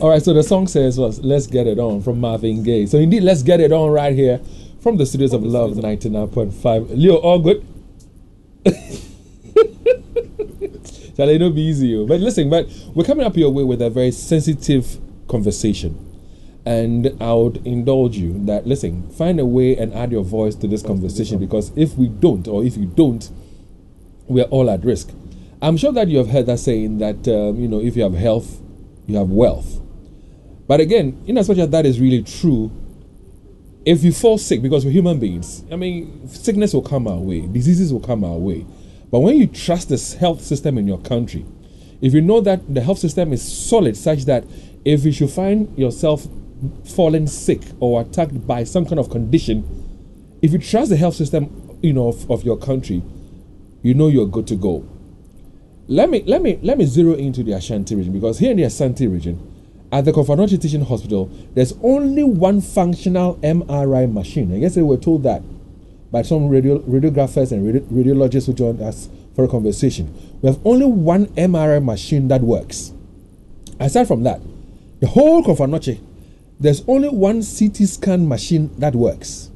All right, so the song says was "Let's Get It On" from Marvin Gaye. So indeed, let's get it on right here from the studios of Love 99.5. Leo, all good? Shall I not be easy? But listen, but we're coming up your way with a very sensitive conversation. And I would indulge you that, listen, find a way and add your voice to this conversation, because if we don't, or if you don't, we're all at risk. I'm sure that you have heard that saying that, if you have health, you have wealth. But again, in as much as that is really true, if you fall sick, because we're human beings, sickness will come our way, diseases will come our way. But when you trust this health system in your country, if you know that the health system is solid such that if you should find yourself fallen sick or attacked by some kind of condition, if you trust the health system, of your country, you're good to go. Let me zero into the Ashanti region, because here in the Ashanti region, at the Kofoanochi Teaching Hospital, there's only one functional MRI machine. I guess they were told that by some radiographers and radiologists who joined us for a conversation. We have only one MRI machine that works. Aside from that, the whole Kofoanochi, there's only one CT scan machine that works.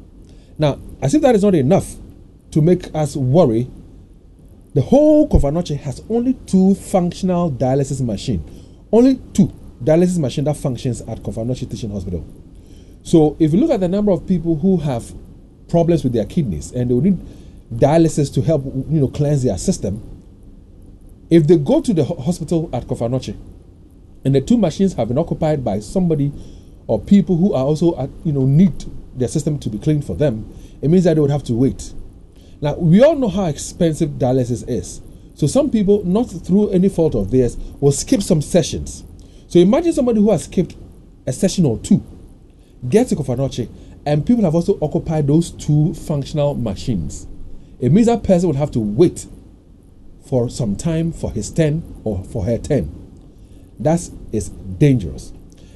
Now, as if that is not enough to make us worry, the whole Kofoanochi has only two functional dialysis machines. Only two dialysis machines that functions at Kofoanochi Teaching Hospital. So if you look at the number of people who have problems with their kidneys and they will need dialysis to help, cleanse their system, if they go to the hospital at Kofoanochi and the two machines have been occupied by somebody or people who are also, need their system to be cleaned for them, it means that they would have to wait. Now, we all know how expensive dialysis is. So some people, not through any fault of theirs, will skip some sessions. So imagine somebody who has skipped a session or two, gets to Kofoanochi, and people have also occupied those two functional machines. It means that person would have to wait for some time for his turn or for her turn. That is dangerous.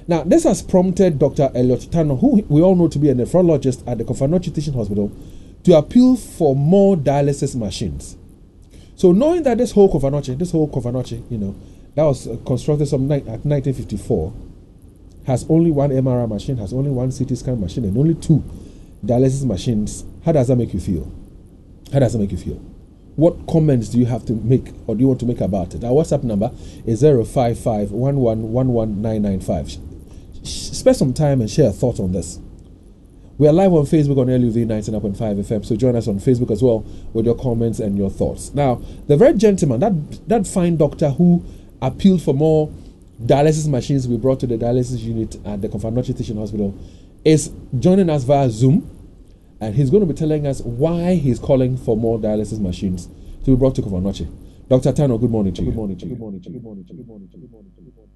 Now, this has prompted Dr. Elliot Tano, who we all know to be a nephrologist at the Kofoanochi Teaching Hospital, to appeal for more dialysis machines. So knowing that this whole Kofoanochi, that was constructed at 1954, has only one MRI machine, has only one CT scan machine, and only two dialysis machines, how does that make you feel? How does that make you feel? What comments do you have to make, or do you want to make about it? Our WhatsApp number is 055 Spend some time and share a thought on this. We are live on Facebook on LUV 99.5 FM, so join us on Facebook as well with your comments and your thoughts. Now, the very gentleman, that fine doctor who appealed for more dialysis machines to be brought to the dialysis unit at the Kofoanochi Teaching Hospital, is joining us via Zoom, and he's going to be telling us why he's calling for more dialysis machines to be brought to Kofoanochi. Dr. Tano, good morning to you.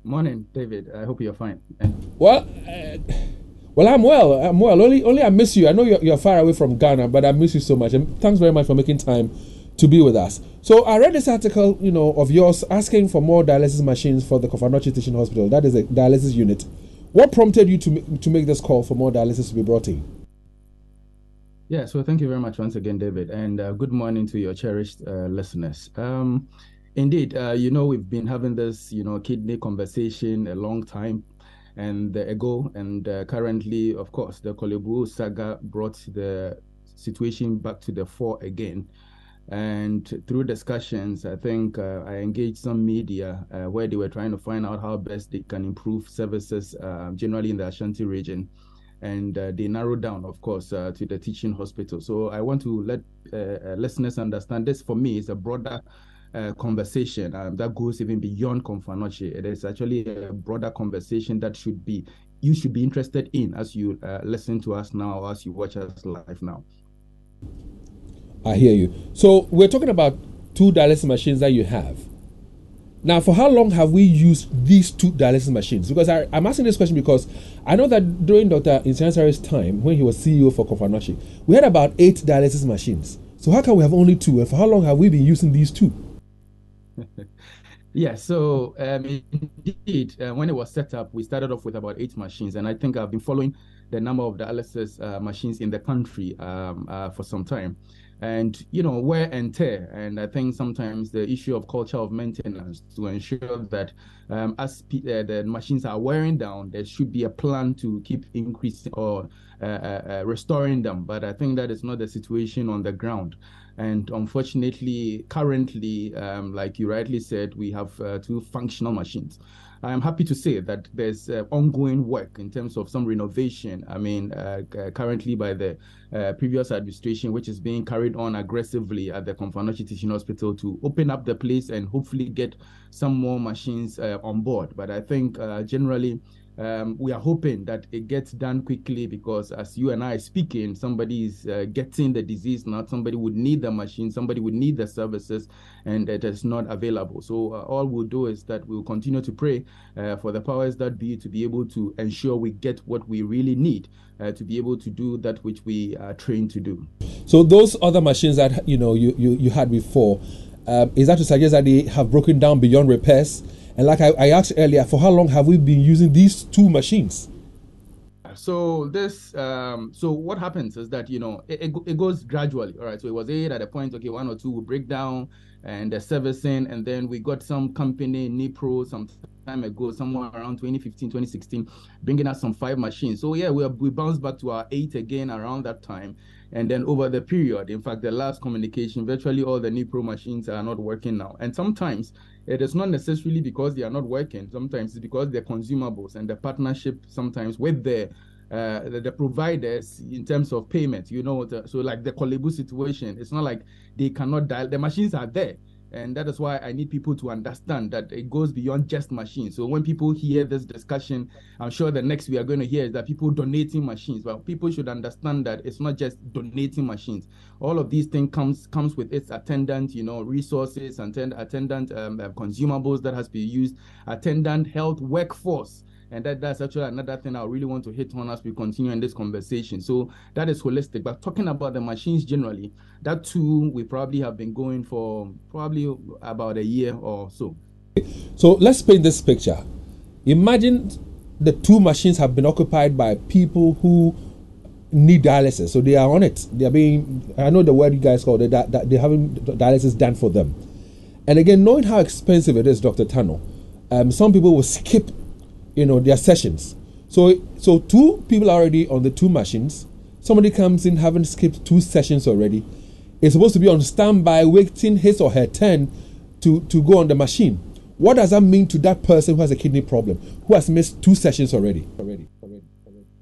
Morning, David. I hope you're fine. Well, I'm well. Only I miss you. I know you're far away from Ghana, but I miss you so much. And thanks very much for making time to be with us. So I read this article, of yours asking for more dialysis machines for the Kofoanochi Teaching Hospital. That is a dialysis unit. What prompted you to make this call for more dialysis to be brought in? Yeah, so thank you very much once again, David, and good morning to your cherished listeners. Indeed, we've been having this, kidney conversation a long time ago, and currently, of course, the Kolebu saga brought the situation back to the fore again. And through discussions, I think I engaged some media where they were trying to find out how best they can improve services generally in the Ashanti region. And they narrowed down, of course, to the teaching hospital. So I want to let listeners understand this. For me, is a broader conversation that goes even beyond Kofoanochi. It is actually a broader conversation that you should be interested in as you listen to us now, as you watch us live now. I hear you. So we're talking about two dialysis machines that you have. Now, for how long have we used these two dialysis machines? Because I'm asking this question because I know that during Dr. Insiansare's time, when he was CEO for Kofoanochi, we had about 8 dialysis machines. So how come we have only 2? And for how long have we been using these 2? Yeah, so indeed, when it was set up, we started off with about 8 machines. And I think I've been following the number of dialysis machines in the country for some time. and wear and tear. And I think sometimes the issue of culture of maintenance to ensure that as the machines are wearing down, there should be a plan to keep increasing or restoring them. But I think that is not the situation on the ground. And unfortunately, currently, like you rightly said, we have two functional machines. I am happy to say that there's ongoing work in terms of some renovation. I mean, currently by the previous administration, which is being carried on aggressively at the Komfo Teaching Hospital to open up the place and hopefully get some more machines on board. But I think generally, we are hoping that it gets done quickly, because as you and I are speaking, somebody is getting the disease now. Somebody would need the machine, somebody would need the services, and it is not available. So all we'll do is that we'll continue to pray for the powers that be to be able to ensure we get what we really need to be able to do that which we are trained to do. So those other machines that you had before, is that to suggest that they have broken down beyond repairs? And like I asked earlier, for how long have we been using these two machines? So so what happens is that it goes gradually. All right. So it was at a point, okay, one or two will break down and the servicing, and then we got some company, Nipro, some time ago, somewhere around 2015, 2016, bringing us some 5 machines. So yeah, we bounced back to our 8 again around that time. And then over the period, in fact, the last communication, virtually all the Nipro machines are not working now. And sometimes it is not necessarily because they are not working. Sometimes it's because they're consumables and the partnership sometimes with the providers in terms of payment, so like the Kolebu situation, it's not like they cannot dial, the machines are there. And that is why I need people to understand that it goes beyond just machines. So when people hear this discussion, I'm sure the next we are going to hear is that people donating machines. Well, people should understand that it's not just donating machines. All of these things comes with its attendant, resources, and attendant consumables that has to be used, attendant health workforce. And that's actually another thing I really want to hit on as we continue in this conversation. So that is holistic. But talking about the machines generally, that too, we probably have been going for probably about a year or so. So let's paint this picture. Imagine the two machines have been occupied by people who need dialysis. So they are on it. They are being, I know the word you guys call it, that they're having dialysis done for them. And again, knowing how expensive it is, Dr. Tano, some people will skip their sessions. So 2 people are already on the 2 machines. Somebody comes in having skipped 2 sessions already. Is supposed to be on standby, waiting his or her turn to go on the machine. What does that mean to that person who has a kidney problem, who has missed 2 sessions already?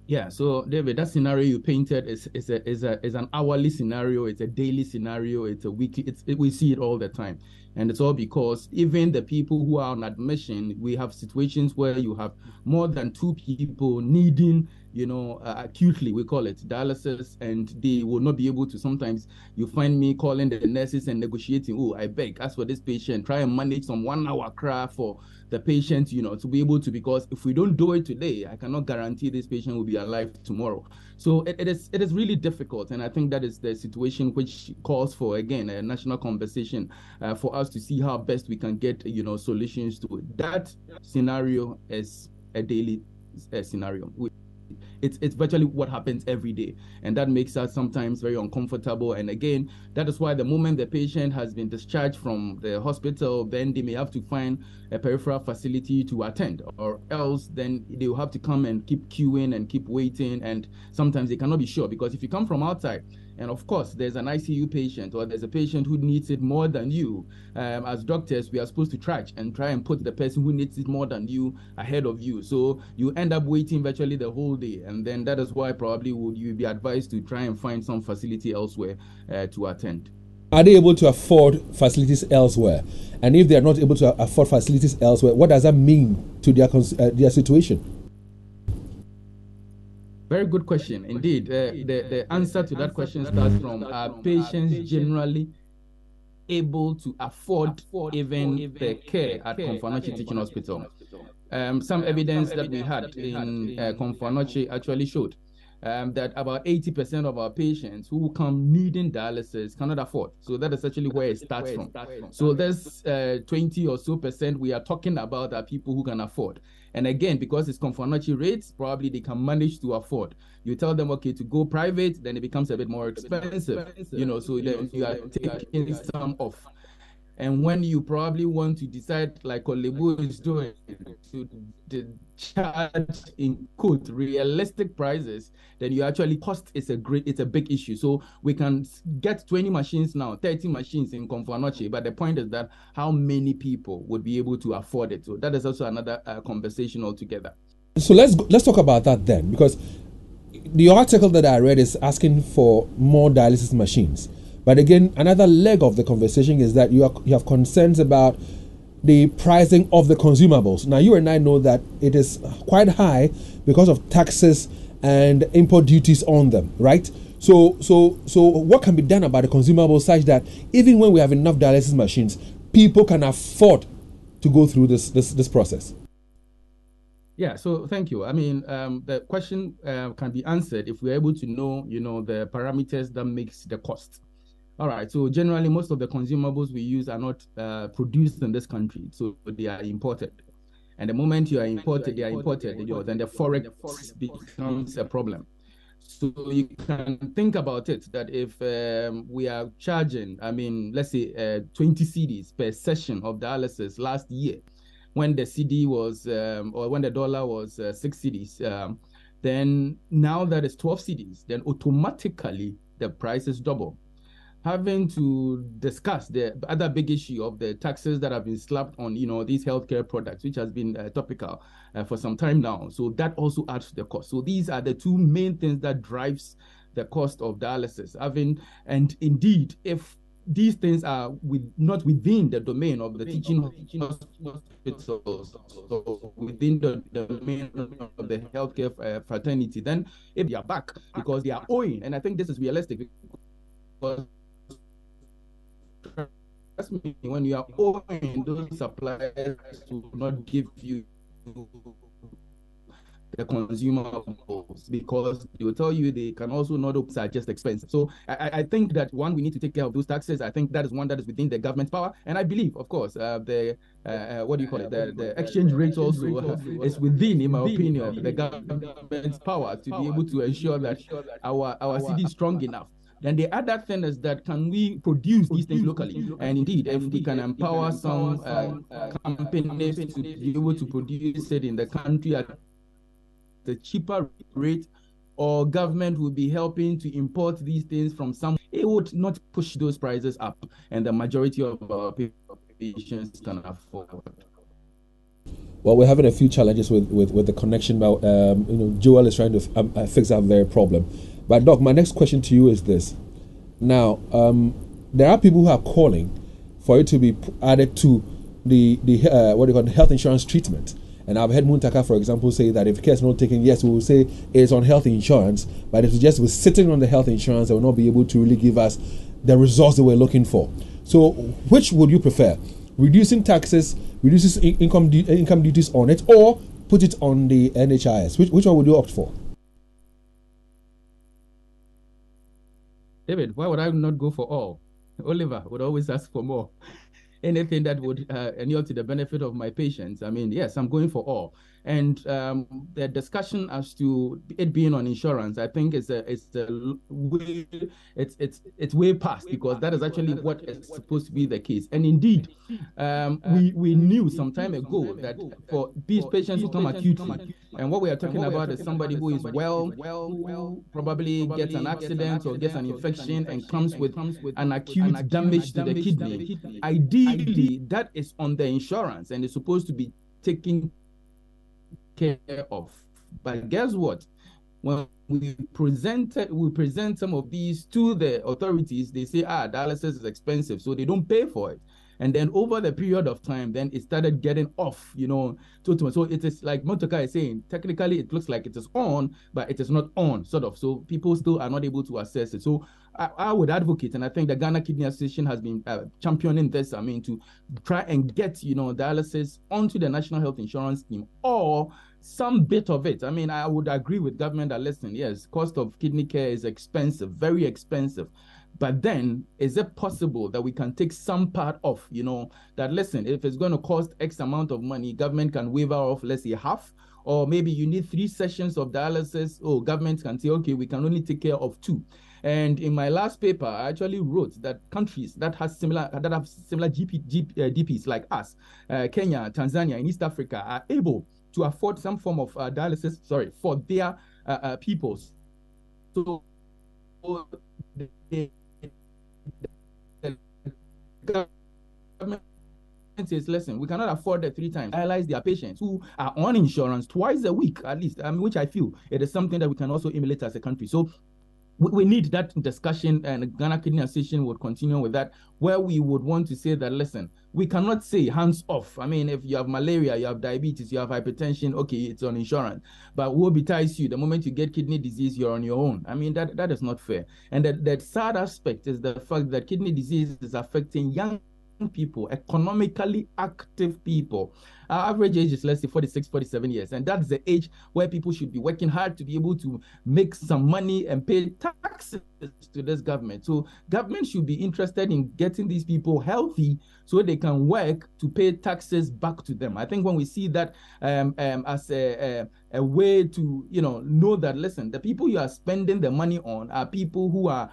Yeah, so David, that scenario you painted is an hourly scenario, it's a daily scenario, it's a weekly, we see it all the time. And it's all because even the people who are on admission, we have situations where you have more than 2 people needing, acutely, we call it dialysis, and they will not be able to. Sometimes you find me calling the nurses and negotiating, oh, I beg, as for this patient, try and manage some 1 hour craft for the patient, to be able to, because if we don't do it today, I cannot guarantee this patient will be alive tomorrow. So it is really difficult. And I think that is the situation which calls for, again, a national conversation for us to see how best we can get, solutions to it. That scenario is a daily scenario. It's virtually what happens every day, and that makes us sometimes very uncomfortable. And again, that is why the moment the patient has been discharged from the hospital, then they may have to find a peripheral facility to attend, or else then they will have to come and keep queuing and keep waiting, and sometimes they cannot be sure, because if you come from outside, and of course, there's an ICU patient, or there's a patient who needs it more than you. As doctors, we are supposed to try and put the person who needs it more than you ahead of you. So you end up waiting virtually the whole day. And then that is why probably you be advised to try and find some facility elsewhere to attend. Are they able to afford facilities elsewhere? And if they are not able to afford facilities elsewhere, what does that mean to their situation? Very good question. Indeed, the answer to that question starts from are patients generally able to afford even the care at Komfo Teaching Hospital? Some evidence that we had in Komfo actually showed that about 80% of our patients who come needing dialysis cannot afford. So that is actually where it starts from. So there's 20 or so percent we are talking about are people who can afford. And again, because it's Confirmatory rates, probably they can manage to afford. You tell them, okay, to go private, then it becomes a bit more expensive, so then you are taking some off. And when you probably want to decide, like Olebu is doing, to charge in quote realistic prices, then you actually cost is it's a big issue. So we can get 20 machines now, 30 machines in Confanoche, but the point is that how many people would be able to afford it? So that is also another conversation altogether. So let's talk about that then, because the article that I read is asking for more dialysis machines. But again, another leg of the conversation is that you have concerns about the pricing of the consumables. Now, you and I know that it is quite high because of taxes and import duties on them, right? So what can be done about the consumables such that even when we have enough dialysis machines, people can afford to go through this process? Yeah, so thank you. I mean, the question can be answered if we're able to know, the parameters that makes the cost. All right, so generally, most of the consumables we use are not produced in this country, so they are imported. And the moment they are imported, then the forex becomes a problem. So you can think about it that if we are charging, let's say 20 cedis per session of dialysis last year, when the CD was, or when the dollar was 6 cedis, then now that is 12 cedis, then automatically the price is double. Having to discuss the other big issue of the taxes that have been slapped on, these healthcare products, which has been topical for some time now. So that also adds to the cost. So these are the two main things that drives the cost of dialysis. And indeed, if these things are not within the domain of the teaching hospitals, so within the domain of the healthcare fraternity, then if they are back because they are owing, and I think this is realistic, because trust me, when you are owing, those suppliers will not give you the consumables because they will tell you they can also not are just expensive. So I think that one, we need to take care of those taxes. I think that is one that is within the government's power. And I believe, of course, the what do you call it? The exchange rate also is within, in my opinion, the government's power to be able to ensure that our city is strong enough. Then the other thing is that can we produce these things locally? And indeed, if we can empower some companies to be able to produce it in the country at the cheaper rate, or government will be helping to import these things from some, it would not push those prices up, and the majority of our patients can afford. Well, we're having a few challenges with the connection, but Joel is trying to fix that very problem. But Doc, my next question to you is this. Now, there are people who are calling for it to be added to the health insurance treatment. And I've heard Muntaka, for example, say that if care is not taken, yes, we will say it's on health insurance, but if it just was sitting on the health insurance, they will not be able to really give us the results that we're looking for. So, which would you prefer? Reducing taxes, reduces income duties on it, or put it on the NHIS? Which one would you opt for? David, why would I not go for all? Oliver would always ask for more. Anything that would inure to the benefit of my patients. I mean, yes, I'm going for all. And the discussion as to it being on insurance, I think it's way past, because that is actually what is supposed to be the case. And indeed, we knew some time ago that for these patients who come acutely, and what we are talking about is somebody who is well, who probably gets an accident or gets an infection and comes with an acute damage to the kidney. Ideally, that is on the insurance and is supposed to be taken care of. But guess what? When we present some of these to the authorities, they say, dialysis is expensive, so they don't pay for it. And then over the period of time, then it started getting off, totally. So it is like Motoka is saying, technically it looks like it is on, but it is not on, sort of. So people still are not able to assess it. So I would advocate, and I think the Ghana Kidney Association has been championing this, to try and get, dialysis onto the National Health Insurance Scheme, or some bit of it. I mean, I would agree with government that, listen, yes, cost of kidney care is expensive, very expensive. But then, is it possible that we can take some part off, that, listen, if it's going to cost X amount of money, government can waiver off, let's say, half, or maybe you need 3 sessions of dialysis. Oh, government can say, okay, we can only take care of 2. And in my last paper, I actually wrote that countries that have similar DPs like us, Kenya, Tanzania, and East Africa, are able to afford some form of dialysis, for their people. So the government says, listen, we cannot afford the 3 times. Dialyze their patients who are on insurance twice a week, at least, which I feel it is something that we can also emulate as a country. So we need that discussion, and Ghana Kidney Association would continue with that, where we would want to say that, listen, we cannot say hands off. I mean, if you have malaria, you have diabetes, you have hypertension, okay, it's on insurance. But woe betides you, the moment you get kidney disease, you're on your own. I mean, that is not fair. And that sad aspect is the fact that kidney disease is affecting young people, economically active people. Our average age is, let's say, 46, 47 years. And that's the age where people should be working hard to be able to make some money and pay taxes to this government. So government should be interested in getting these people healthy so they can work to pay taxes back to them. I think when we see that as a way to, know that, listen, the people you are spending the money on are people who are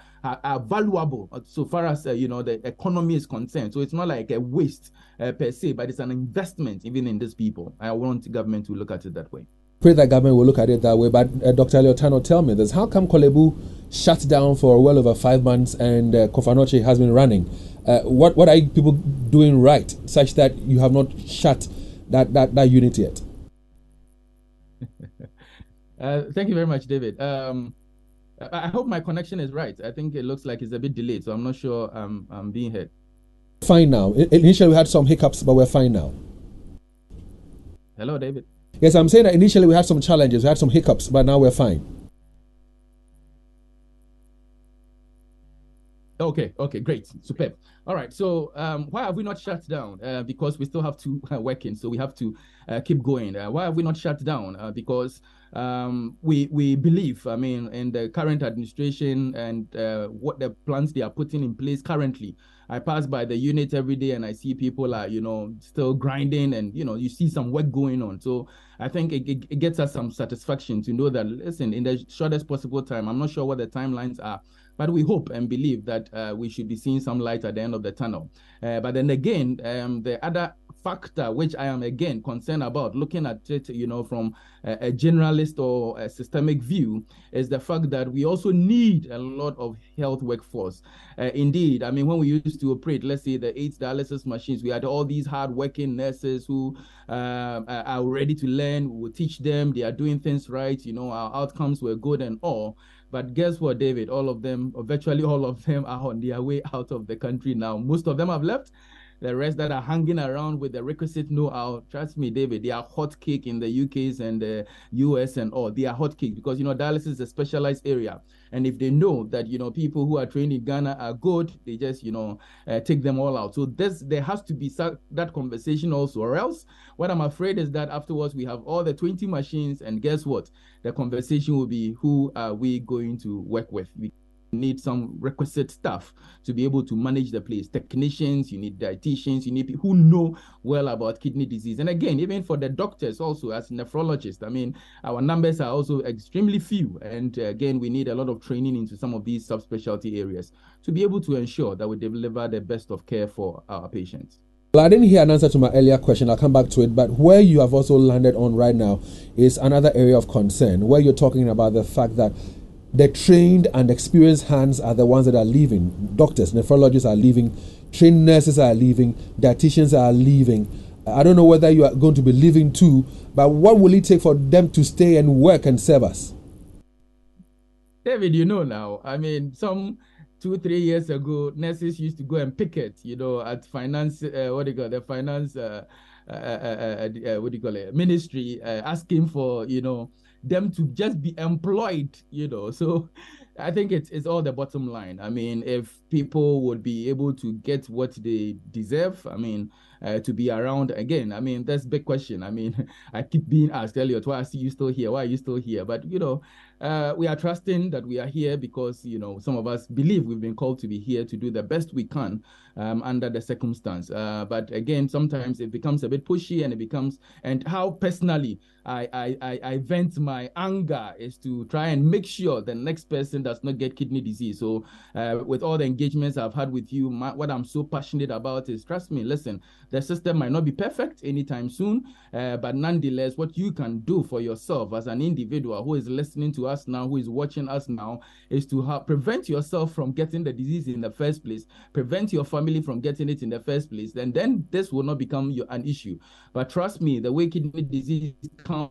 valuable so far as, the economy is concerned. So it's not like a waste per se, but it's an investment even in these people. I want government to look at it that way. Pray that government will look at it that way. But Dr. Leotano, tell me this: how come Kolebu shut down for well over 5 months and Kofanoche has been running? What are people doing right such that you have not shut that unit yet? Thank you very much, David. I hope my connection is right. I think it looks like it's a bit delayed, so I'm not sure I'm being heard. Fine now. Initially, we had some hiccups, but we're fine now. Hello, David. Yes, I'm saying that initially we had some challenges, we had some hiccups, but now we're fine. Okay, great, superb. All right, so why have we not shut down? Because we still have to work in, so we have to keep going. Why have we not shut down? Because we believe, I mean, in the current administration and what the plans they are putting in place currently. I pass by the unit every day and I see people are, still grinding, and, you see some work going on. So I think it gets us some satisfaction to know that, listen, in the shortest possible time, I'm not sure what the timelines are, but we hope and believe that we should be seeing some light at the end of the tunnel. But then again, the other factor which I am again concerned about, looking at it, from a generalist or a systemic view, is the fact that we also need a lot of health workforce. Indeed, I mean, when we used to operate, let's say, the 8 dialysis machines, we had all these hard-working nurses who are ready to learn. We would teach them. They are doing things right. Our outcomes were good and all. But guess what, David? All of them, or virtually all of them, are on their way out of the country now. Most of them have left. The rest that are hanging around with the requisite know-how, trust me, David, they are hot cake in the UKs and the US and all. They are hot cake because, dialysis is a specialized area. And if they know that, people who are trained in Ghana are good, they just, take them all out. So there has to be that conversation also, or else what I'm afraid is that afterwards we have all the 20 machines, and guess what? The conversation will be, who are we going to work with? We need some requisite staff to be able to manage the place. Technicians, you need dietitians, you need people who know well about kidney disease. And again, even for the doctors also, as nephrologists, I mean, our numbers are also extremely few. And again, we need a lot of training into some of these subspecialty areas to be able to ensure that we deliver the best of care for our patients. Well, I didn't hear an answer to my earlier question. I'll come back to it. But where you have also landed on right now is another area of concern, where you're talking about the fact that the trained and experienced hands are the ones that are leaving. Doctors, nephrologists are leaving, trained nurses are leaving, dietitians are leaving. I don't know whether you are going to be leaving too, but what will it take for them to stay and work and serve us? David, now, I mean, some 2-3 years ago, nurses used to go and picket, at finance, finance, ministry, asking for, them to just be employed, So I think it's all the bottom line. I mean, if people would be able to get what they deserve, I mean, to be around again, I mean, that's a big question. I mean, I keep being asked, Elliot, why I see you still here? Why are you still here? But, we are trusting that we are here because, some of us believe we've been called to be here to do the best we can under the circumstance. But again, sometimes it becomes a bit pushy and how personally I vent my anger is to try and make sure the next person does not get kidney disease. So with all the engagements I've had with you, what I'm so passionate about is, trust me, listen, the system might not be perfect anytime soon, but nonetheless, what you can do for yourself as an individual who is listening to us now, who is watching us now, is to prevent yourself from getting the disease in the first place, prevent your family from getting it in the first place, and then this will not become an issue. But trust me, the way kidney disease comes,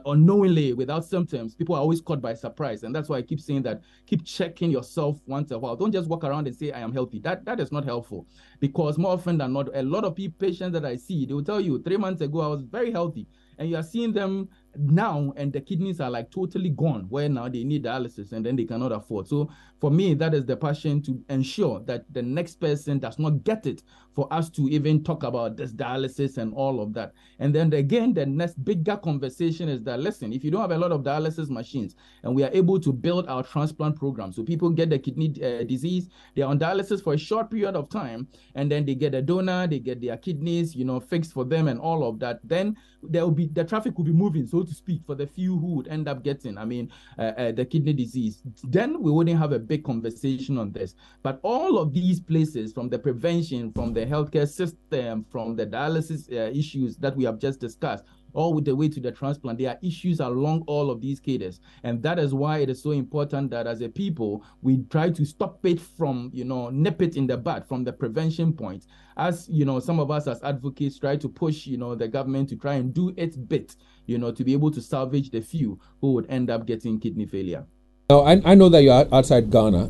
unknowingly without symptoms, people are always caught by surprise. And that's why I keep saying that keep checking yourself once in a while. Don't just walk around and say, I am healthy. That is not helpful, because more often than not, a lot of patients that I see, they will tell you 3 months ago, I was very healthy. And you are seeing them now and the kidneys are like totally gone, where now they need dialysis and then they cannot afford. So for me, that is the passion, to ensure that the next person does not get it, for us to even talk about this dialysis and all of that. And then again, the next bigger conversation is that, listen, if you don't have a lot of dialysis machines and we are able to build our transplant program, so people get the kidney disease, they're on dialysis for a short period of time, and then they get a donor, they get their kidneys, fixed for them and all of that, then the traffic will be moving, so to speak, for the few who would end up getting, the kidney disease. Then we wouldn't have a big conversation on this. But all of these places, from the prevention, from the healthcare system, from the dialysis issues that we have just discussed, all with the way to the transplant, there are issues along all of these cadres. And that is why it is so important that as a people, we try to stop it from, nip it in the bud from the prevention point. As, some of us as advocates try to push, the government to try and do its bit, to be able to salvage the few who would end up getting kidney failure. Now, I know that you're outside Ghana.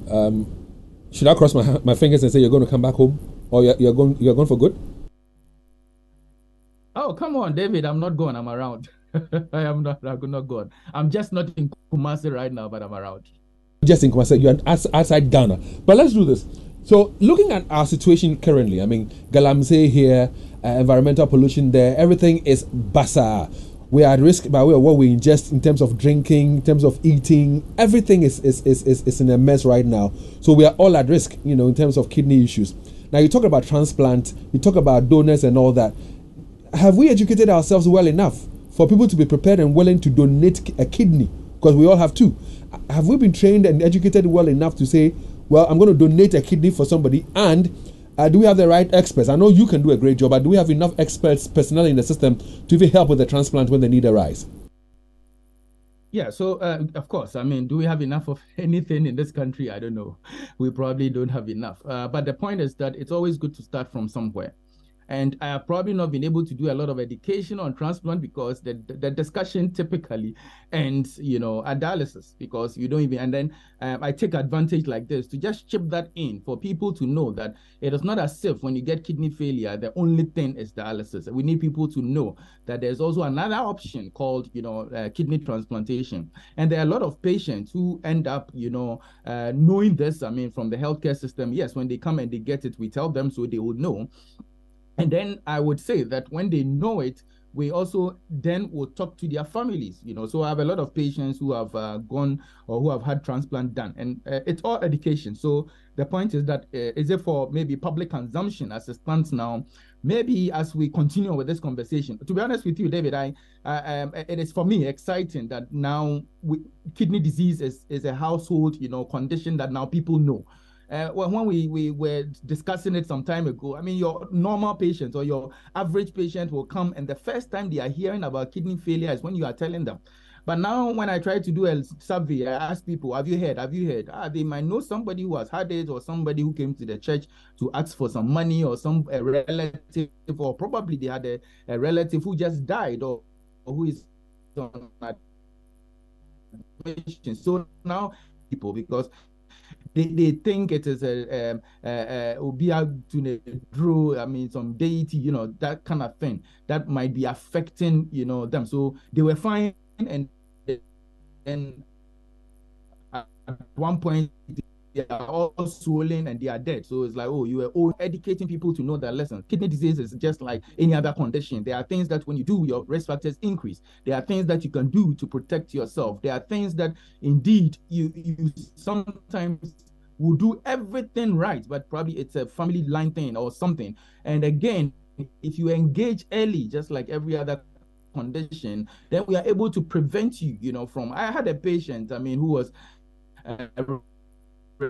Should I cross my fingers and say you're going to come back home, or you're going for good? Oh, come on, David. I'm not going. I'm around. I'm not going. I'm just not in Kumasi right now, but I'm around. Just in Kumasi, you're outside Ghana. But let's do this. So, looking at our situation currently, I mean, Galamsey here, environmental pollution there, everything is basa. We are at risk by way of what we ingest in terms of drinking, in terms of eating. Everything is in a mess right now. So we are all at risk, in terms of kidney issues. Now, you talk about transplant, you talk about donors and all that. Have we educated ourselves well enough for people to be prepared and willing to donate a kidney? Because we all have two. Have we been trained and educated well enough to say, well, I'm going to donate a kidney for somebody? And do we have the right experts? I know you can do a great job, but do we have enough experts, personnel in the system to even help with the transplant when the need arises? Yeah, so of course, do we have enough of anything in this country? I don't know. We probably don't have enough. But the point is that it's always good to start from somewhere. And I have probably not been able to do a lot of education on transplant because the discussion typically ends, at dialysis, because you don't even, and then I take advantage like this to just chip that in for people to know that it is not as if when you get kidney failure, the only thing is dialysis. We need people to know that there's also another option called, kidney transplantation. And there are a lot of patients who end up, knowing this, from the healthcare system. Yes, when they come and they get it, we tell them so they will know. And then I would say that when they know it, we also then will talk to their families, So I have a lot of patients who have gone or who have had transplant done, and it's all education. So the point is that is it for maybe public consumption as it stands now? Maybe as we continue with this conversation, to be honest with you, David, it is for me exciting that now kidney disease is a household, condition that now people know. When we were discussing it some time ago, your normal patient or your average patient will come, and the first time they are hearing about kidney failure is when you are telling them. But now when I try to do a survey, I ask people, have you heard? Have you heard? They might know somebody who has had it, or somebody who came to the church to ask for some money, or a relative, or probably they had a relative who just died, or who is on admission. So now people, because they think it is a some deity, that kind of thing that might be affecting, them. So they were fine, and one point they are all swollen and they are dead. So it's like, oh, you are educating people to know that, listen, kidney disease is just like any other condition. There are things that when you do, your risk factors increase. There are things that you can do to protect yourself. There are things that indeed you sometimes will do everything right, but probably it's a family line thing or something. And again, if you engage early, just like every other condition, then we are able to prevent you, from. I had a patient, who was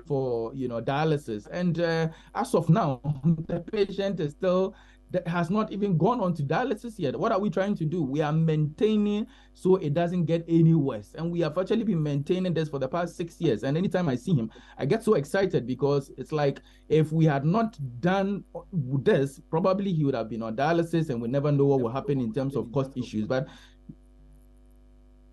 for dialysis, and as of now, the patient is still that has not even gone on to dialysis yet. What are we trying to do? We are maintaining so it doesn't get any worse, and we have actually been maintaining this for the past 6 years. And anytime I see him, I get so excited because it's like if we had not done this, probably he would have been on dialysis, and we never know what will happen in terms of cost issues. But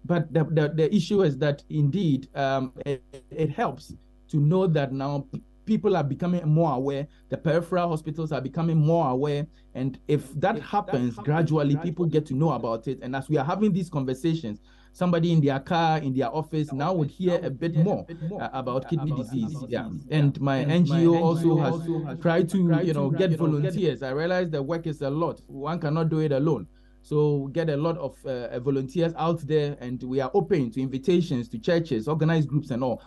the issue is that indeed it helps to know that now people are becoming more aware, the peripheral hospitals are becoming more aware, and if that happens gradually, people get to know about it. And as we are having these conversations, somebody in their car, in their office now would hear a bit more about kidney disease. Yeah. And my NGO also has tried to get volunteers. I realize the work is a lot. One cannot do it alone. So get a lot of volunteers out there, and we are open to invitations to churches, organized groups, and all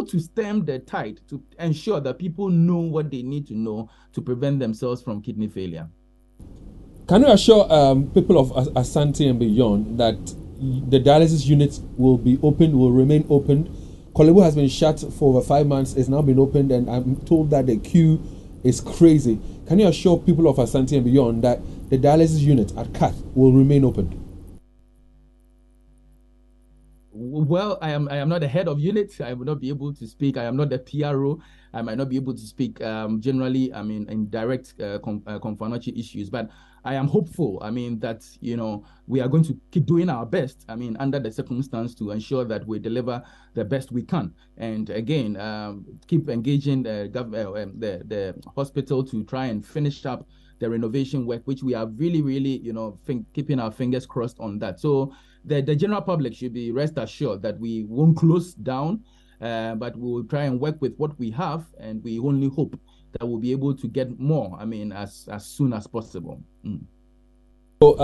to stem the tide, to ensure that people know what they need to know to prevent themselves from kidney failure. Can you assure people of Ashanti and beyond that the dialysis units will be open, will remain open? Korle Bu has been shut for over 5 months. It's now been opened, and I'm told that the queue is crazy. Can you assure people of Ashanti and beyond that the dialysis unit at KATH will remain open? Well, I am not the head of unit. I will not be able to speak. I am not the PRO. I might not be able to speak generally, in direct Komfo issues. But I am hopeful, that, we are going to keep doing our best, under the circumstance to ensure that we deliver the best we can. And again, keep engaging the hospital to try and finish up the renovation work, which we are really, really, keeping our fingers crossed on that. So the general public should be rest assured that we won't close down, but we will try and work with what we have, and we only hope that we'll be able to get more, as soon as possible. So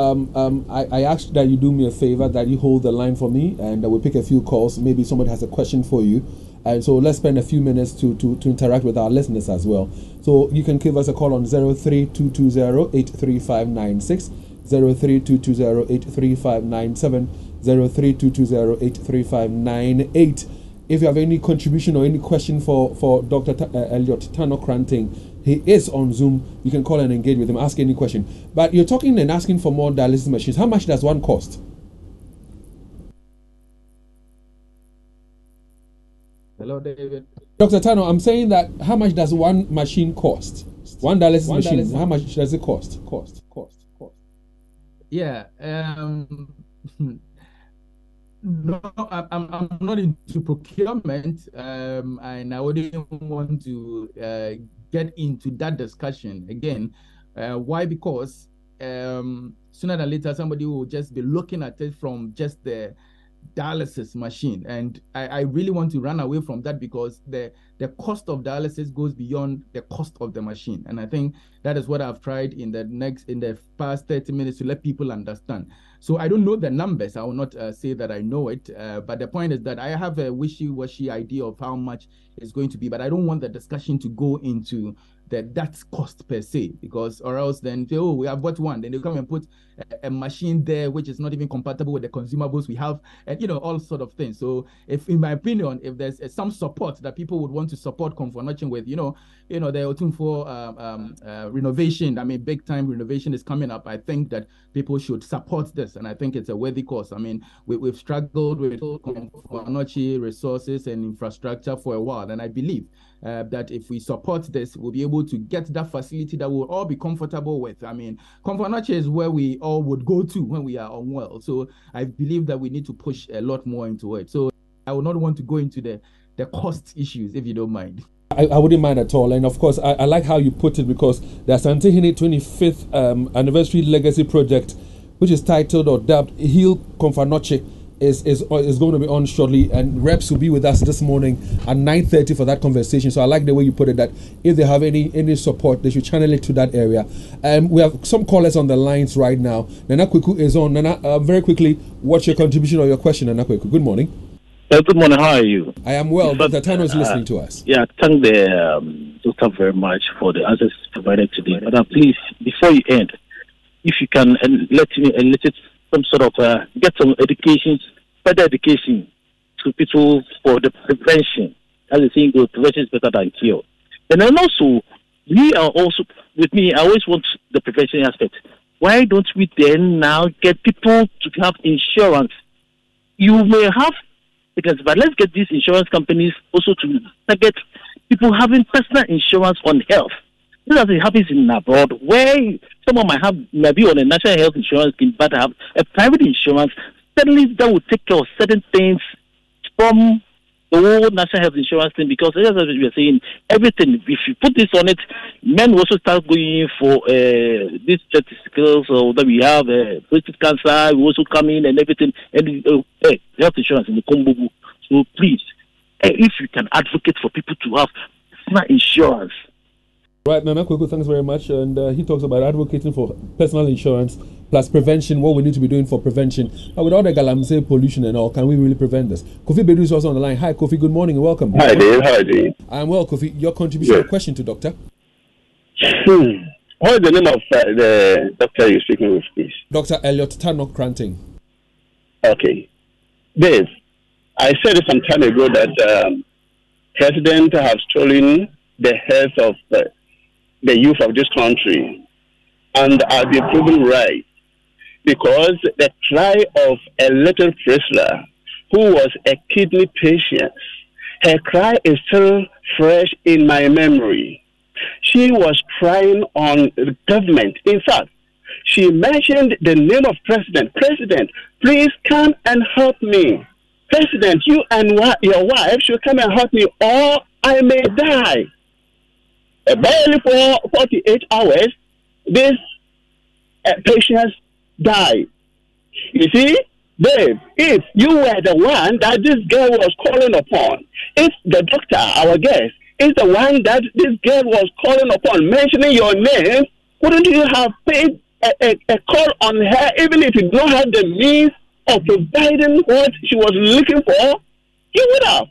I asked that you do me a favor, that you hold the line for me, and we'll pick a few calls. Maybe somebody has a question for you. And so let's spend a few minutes to interact with our listeners as well. So you can give us a call on 03220-83596, 03220-83597, 03220-83598. If you have any contribution or any question for Dr. Elliot Tanokranteng, he is on Zoom. You can call and engage with him, ask any question. But you're talking and asking for more dialysis machines. How much does one cost? Hello, David. Dr. Tano, I'm saying that how much does one machine cost? One dialysis machine, how much does it cost? Yeah. No, I'm not into procurement, and I wouldn't want to get into that discussion again. Why? Because sooner than later, somebody will just be looking at it from just the dialysis machine, and I really want to run away from that, because the cost of dialysis goes beyond the cost of the machine. And I think that is what I've tried in the past 30 minutes to let people understand. So I don't know the numbers. I will not say that I know it, but the point is that I have a wishy-washy idea of how much it's going to be, but I don't want the discussion to go into that's cost per se, because or else then say, oh, we have bought one, then they come and put a machine there which is not even compatible with the consumables we have, and all sort of things. So if, in my opinion, if there's some support that people would want to support Komfo with, they're looking for renovation. Big time renovation is coming up. I think that people should support this, and I think it's a worthy cause. We've struggled with Komfo resources and infrastructure for a while, and I believe that if we support this, we'll be able to get that facility that we'll all be comfortable with. Komfo is where we all would go to when we are unwell. So I believe that we need to push a lot more into it. So I would not want to go into the cost issues, if you don't mind. I wouldn't mind at all. And of course, I like how you put it, because the Ashanti 25th anniversary legacy project, which is titled or dubbed Heal Komfo, is going to be on shortly, and reps will be with us this morning at 9:30 for that conversation. So I like the way you put it, that if they have any support, they should channel it to that area. We have some callers on the lines right now. Nana Kweku is on. Nana, very quickly, what's your contribution or your question, Nana Kweku? Good morning. Good morning. How are you? I am well. Dr. Tano is listening to us. Yeah, thank the doctor very much for the answers provided today. But please, before you end, if you can let it some sort of get some education, further education to people for the prevention. As the saying goes, prevention is better than cure. And then also, we are also, with me, I always want the prevention aspect. Why don't we then now get people to have insurance? You may have, but let's get these insurance companies also to target people having personal insurance on health. This is what happens in abroad, where someone might be on a national health insurance scheme, but have a private insurance. Suddenly, that will take care of certain things from the whole national health insurance thing. Because as we are saying, everything. If you put this on it, men will also start going for these statistics or that we have prostate cancer. We also come in and everything, and health insurance in the combo. So please, if you can advocate for people to have personal insurance. Right, Nana Kweku, thanks very much. And he talks about advocating for personal insurance plus prevention, what we need to be doing for prevention. But with all the galamsey pollution and all, can we really prevent this? Kofi Bedu is also on the line. Hi, Kofi, good morning and welcome. Hi, Dave. How are you? I'm well, Kofi. Your contribution or question to doctor? What is the name of the doctor you're speaking with, please? Dr. Elliot Tannock Cranting. Okay. Dave, I said some time ago that President have stolen the health of the youth of this country, and I've been proven right, because the cry of a little Priscilla who was a kidney patient, her cry is still fresh in my memory. She was crying on the government. In fact, she mentioned the name of President. President, please come and help me. President, you and your wife should come and help me, or I may die. Barely for 48 hours, this patients died. You see, Dave, if you were the one that this girl was calling upon, if the doctor, our guest, is the one that this girl was calling upon, mentioning your name, wouldn't you have paid a call on her, even if you don't have the means of providing what she was looking for? You would have.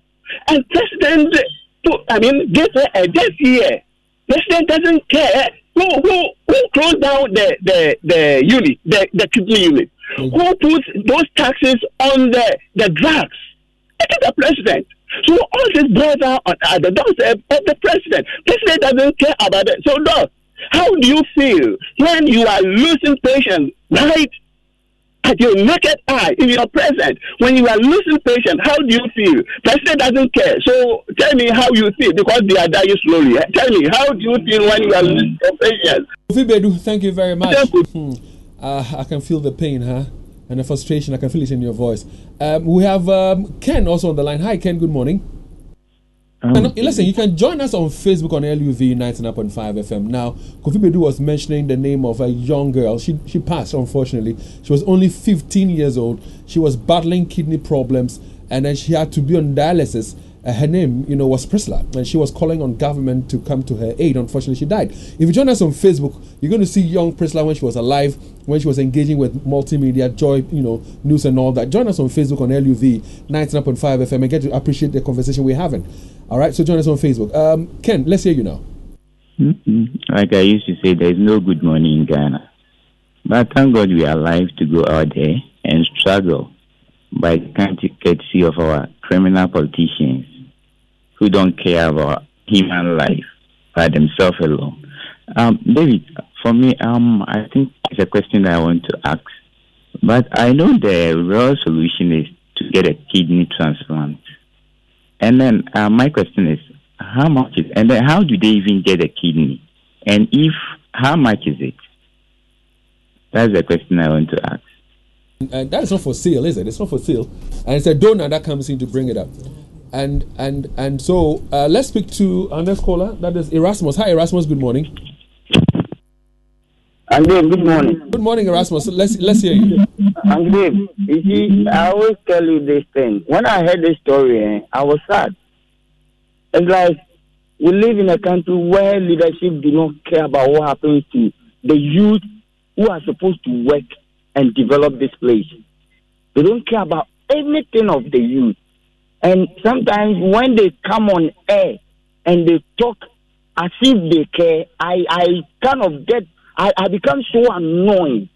And President, gave her a death year. President doesn't care who closed down the unit, the kidney unit. Mm-hmm. Who puts those taxes on the drugs? It is the president. So all this brother at the doorstep of the president. President doesn't care about it. So Doc, how do you feel when you are losing patients right at your naked eye in your presence? When you are losing patients, how do you feel? President doesn't care. So tell me how you feel, because they are dying slowly. Tell me, how do you feel when you are losing patients? Kofi Bedu, thank you very much. I can feel the pain, and the frustration. I can feel it in your voice. We have Ken also on the line. Hi, Ken. Good morning. And listen, you can join us on Facebook on LUV 99.5 FM. Now, Kofi Bedu was mentioning the name of a young girl. She passed, unfortunately. She was only 15 years old. She was battling kidney problems, and then she had to be on dialysis. Her name, was Priscilla, and she was calling on government to come to her aid. Unfortunately, she died. If you join us on Facebook, you're going to see young Priscilla when she was alive, when she was engaging with multimedia, Joy, news and all that. Join us on Facebook on LUV 99.5 FM and get to appreciate the conversation we're having. All right, so join us on Facebook. Ken, let's hear you now. Like I used to say, there is no good morning in Ghana. But thank God we are alive to go out there and struggle by the courtesy of our criminal politicians who don't care about human life by themselves alone. David, for me, I think it's a question that I want to ask. But I know the real solution is to get a kidney transplant. And then my question is, how much is, and then how do they even get a kidney? And how much is it? That's the question I want to ask. And that is not for sale, is it? It's not for sale. And it's a donor that comes in to bring it up. And so let's speak to our next caller. That is Erasmus. Hi, Erasmus. Good morning. And Dave, good morning. Good morning, Erasmus. Let's hear you. And Dave, you see, I always tell you this thing. When I heard this story, I was sad. It's like we live in a country where leadership do not care about what happens to the youth who are supposed to work and develop this place. They don't care about anything of the youth. And sometimes when they come on air and they talk as if they care, I kind of I become so annoyed.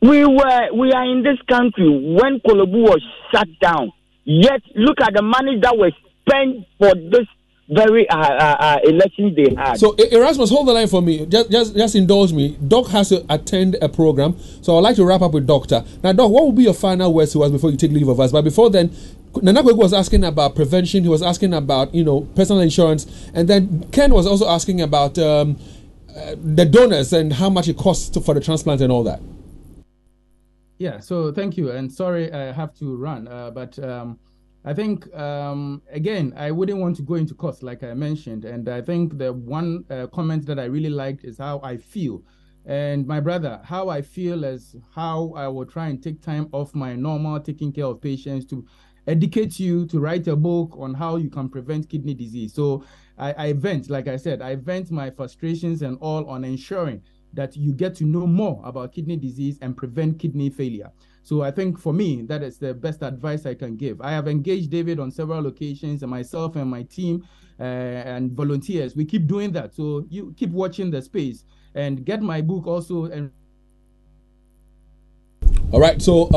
We are in this country when Kolobu was shut down. Yet look at the money that was spent for this very elections they had. So Erasmus, hold the line for me. Just indulge me. Doc has to attend a program, so I'd like to wrap up with Doctor. Now, Doc, what will be your final words to us before you take leave of us? But before then, Nanakwego was asking about prevention. He was asking about personal insurance, and then Ken was also asking about the donors and how much it costs for the transplant and all that. Yeah. So thank you, and sorry I have to run, but. I think, again, I wouldn't want to go into cost, like I mentioned. And I think the one comment that I really liked is how I feel. And my brother, how I feel is how I will try and take time off my normal taking care of patients to educate you, to write a book on how you can prevent kidney disease. So I vent, like I said, I vent my frustrations and all on ensuring that you get to know more about kidney disease and prevent kidney failure. So I think for me, that is the best advice I can give. I have engaged David on several occasions, and myself and my team and volunteers, we keep doing that. So you keep watching the space and get my book also. And all right, so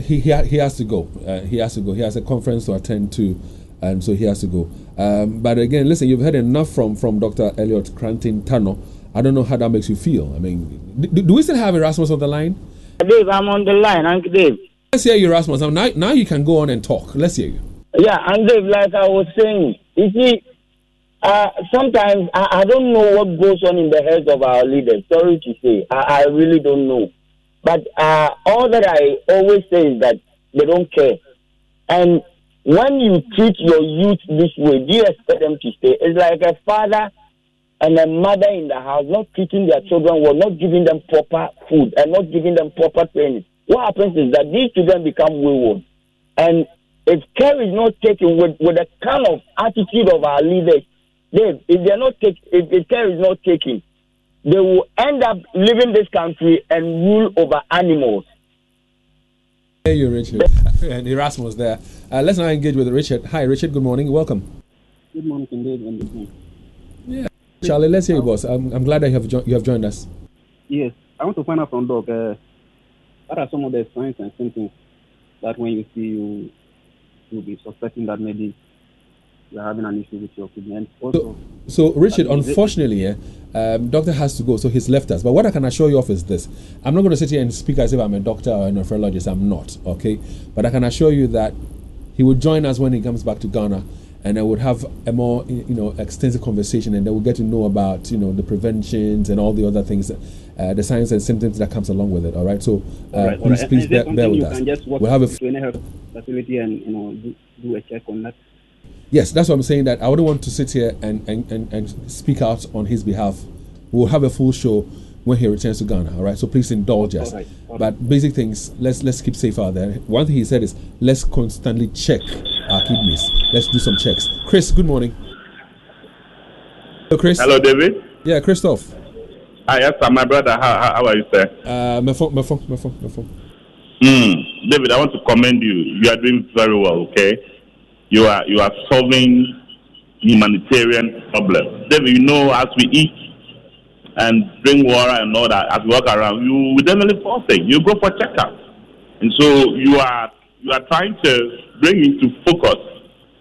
he has to go. He has to go. He has a conference to attend to, and so he has to go. But again, listen, you've heard enough from Dr. Elliot Cranton Tano. I don't know how that makes you feel. I mean, do we still have Erasmus on the line? Dave, I'm on the line, Uncle Dave. Let's hear you, Erasmus. Now you can go on and talk. Let's hear you. Yeah, and Dave, like I was saying, you see, sometimes I don't know what goes on in the heads of our leaders. Sorry to say, I really don't know. But all that I always say is that they don't care. And when you treat your youth this way, do you expect them to stay? It's like a father and a mother in the house not treating their children well, not giving them proper food and not giving them proper training. What happens is that these children become wayward. And if care is not taken with the kind of attitude of our leaders, if care is not taken, they will end up leaving this country and rule over animals. Hey, you, Richard. And Erasmus there. Let's now engage with Richard. Hi, Richard. Good morning. Welcome. Good morning, indeed. Yeah. Charlie, let's hear you, boss. I'm glad that you have joined us. Yes, I want to find out from Doc, what are some of the signs and symptoms that when you see you'll be suspecting that maybe you're having an issue with your kidney? And also, so Richard, unfortunately, doctor has to go, so he's left us. But what I can assure you of is this. I'm not going to sit here and speak as if I'm a doctor or a nephrologist. I'm not, okay? But I can assure you that he will join us when he comes back to Ghana, and I would have a more, extensive conversation, and they will get to know about, the preventions and all the other things, the signs and symptoms that comes along with it. All right. So please bear with us. Can just walk we'll have to any health facility and do a check on that. Yes, that's what I'm saying. That I wouldn't want to sit here and speak out on his behalf. We'll have a full show when he returns to Ghana. All right. So please indulge us. All right. But basic things, let's keep safe out there. One thing he said is let's constantly check our kidneys. Let's do some checks. Chris, good morning. Hello, Chris. Hello, David. Yeah, Christoph. Hi, yes, sir, my brother. How are you, sir? My phone. David, I want to commend you. You are doing very well. Okay, you are solving humanitarian problems. David, as we eat and drink water and all that, as we walk around, we definitely fall sick. You go for checkup, and so you are trying to bring into focus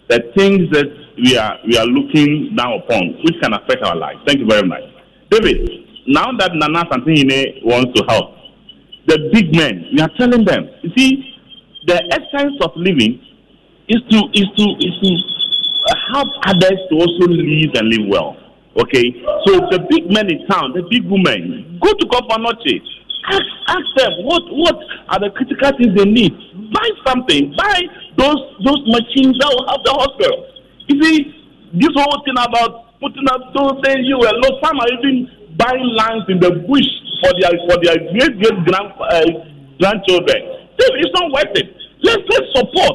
the things that we are looking down upon, which can affect our lives. Thank you very much, David. Now that Nana Santini wants to help the big men, we are telling them. You see, the essence of living is to help others to also live and live well. Okay, so the big men in town, the big women, go to Kopanoche. Ask them what are the critical things they need. Buy something. Buy those machines that will help the hospital. You see, this whole thing about putting up those things, some are even buying lands in the bush for their great grandchildren. It's not worth it. Let's support.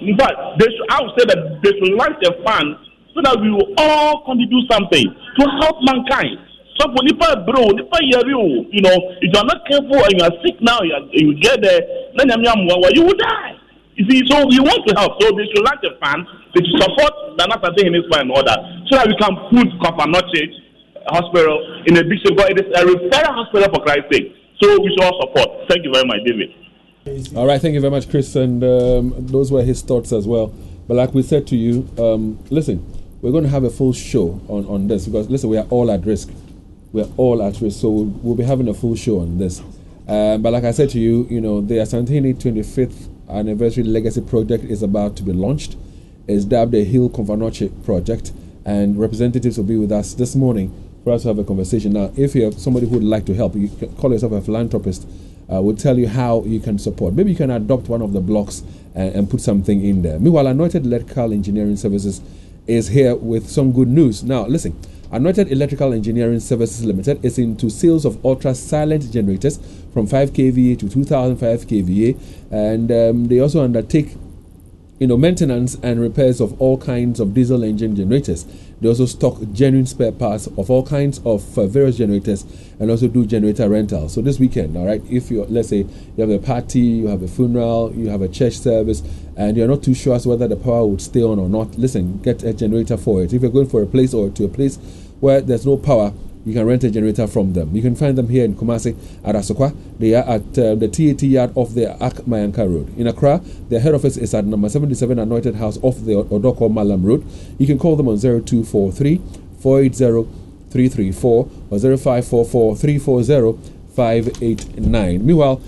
In fact, I would say that they should launch a fund so that we will all contribute something to help mankind. So for Nipa bro, Nipa Yari, if you're not careful and you are sick now, you get there, then you will die. You see, so we want to help. So they should launch a fund, they should support Nana Sante in his plan order, so that we can put Kopanoche Hospital in a big shape. It is a referral hospital for Christ's sake. So we should all support. Thank you very much, David. All right, thank you very much, Chris, and those were his thoughts as well. But like we said to you, listen, we're going to have a full show on this because, listen, we are all at risk. We're all at risk, so we'll be having a full show on this. But like I said to you, the Ashanti 25th Anniversary Legacy Project is about to be launched. It's dubbed the Hill Confanoche Project, and representatives will be with us this morning for us to have a conversation. Now, if you have somebody who would like to help, you can call yourself a philanthropist. We'll tell you how you can support. Maybe you can adopt one of the blocks and put something in there. Meanwhile, Anointed Electrical Engineering Services is here with some good news. Now, listen. Anointed Electrical Engineering Services Limited is into sales of ultra-silent generators from 5 kVA to 2005 kVA, and they also undertake maintenance and repairs of all kinds of diesel engine generators. They also stock genuine spare parts of all kinds of various generators and also do generator rentals. So this weekend, all right, if you, let's say you have a party, you have a funeral, you have a church service, and you're not too sure as whether the power would stay on or not, listen, get a generator for it. If you're going for a place or to a place where there's no power, you can rent a generator from them. You can find them here in Kumasi at Asokwa. They are at the TAT yard off the Ak Mayanka Road. In Accra, their head office is at number 77 Anointed House off the Odoko Malam Road. You can call them on 0243 480 334 or 0544 340 589. Meanwhile,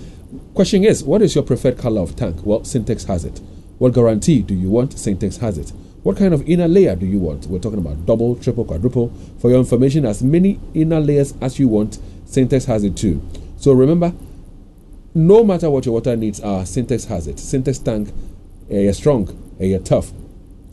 question is, what is your preferred color of tank? Well, Syntex has it. What guarantee do you want? Syntex has it. What kind of inner layer do you want? We're talking about double, triple, quadruple. For your information, as many inner layers as you want, Syntex has it too. So remember, no matter what your water needs are, Syntex has it. Syntex tank, you're strong, you're tough.